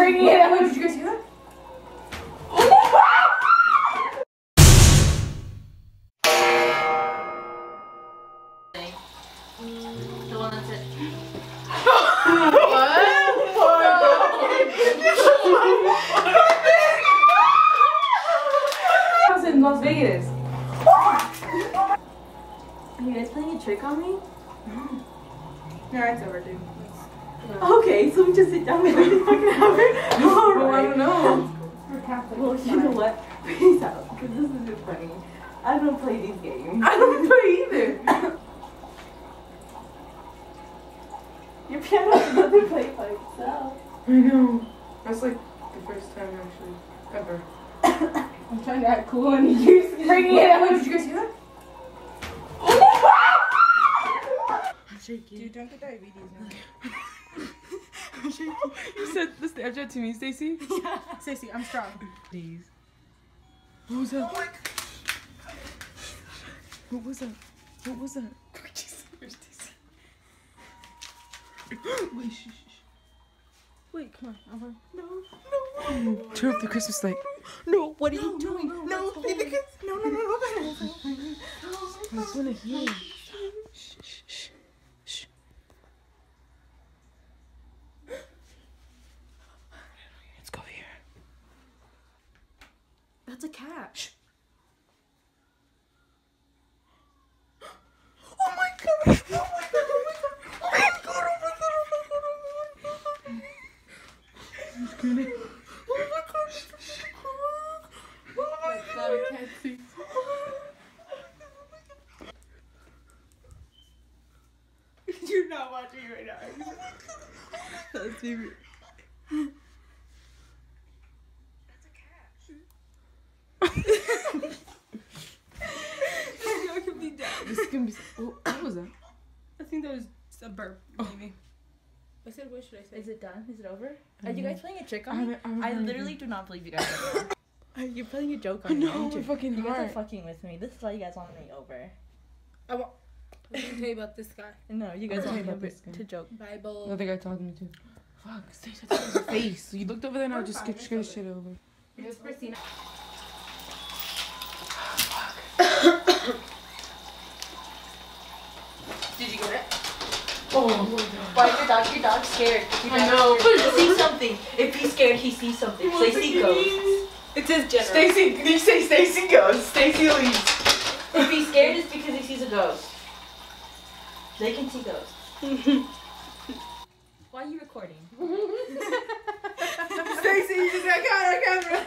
bringing it up. Did you guys hear that? The one that's it. I was in Las Vegas. Are you guys playing a trick on me? No, it's over, dude. Okay, so we just sit down and wait this fucking hour? Well, I don't know. Well, you know what? Peace out, because this isn't funny. I don't play these games. I don't play either. Your piano doesn't play by itself. I know. That's like the first time actually ever. I'm trying to act cool and you just bringing it up. Did you guys hear that? I'm shaking. Dude, don't get diabetes now. I'm shaking. You said the Snapchat to me, Stacy? Yeah. Stacey, I'm strong. Please. What was that? What was that? What was that? Wait, shh. Wait, come on. No. Turn off the Christmas light. No, what are you doing? No, leave the kids. No. I just want to hear. Shh. Let's go here. That's a cat. Shh. Oh my god. I can't see. You're not watching it right now. That's favorite. That's a cat. I could be dead. This is gonna be. What was that? I think that was a burp, maybe. I said, what should I say? Is it done? Is it over? Are you guys playing a trick on me? I I literally do not believe you guys are. You're playing a joke on me. No, aren't we're you? fucking You guys are hard. fucking with me. This is why you guys want me over. Let me tell you about this guy. No, you guys Okay, want me about over this guy. to joke. Bible. Another guy talking to me too. Fuck, Stacy, I thought it was your face. You looked over there and I just get scared shit over. It's Christina. Did you get it? Oh, Why is your dog scared? I know. He sees something. If he's scared, he sees something. Stacy goes. It says general. Stacy, you say Stacy goes. Stacy leaves. If he's scared, it's because he sees a ghost. They can see ghosts. Why are you recording? Stacy, you just got caught on camera.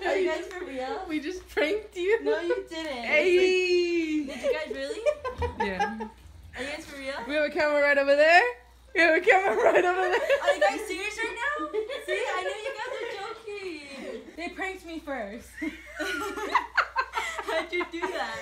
Are you guys for real? We just pranked you. No, you didn't. Hey. Did you guys really? Yeah. Are you guys for real? We have a camera right over there. We have a camera right over there. Are you guys serious right now? See, I knew you guys were joking. They pranked me first. How'd you do that?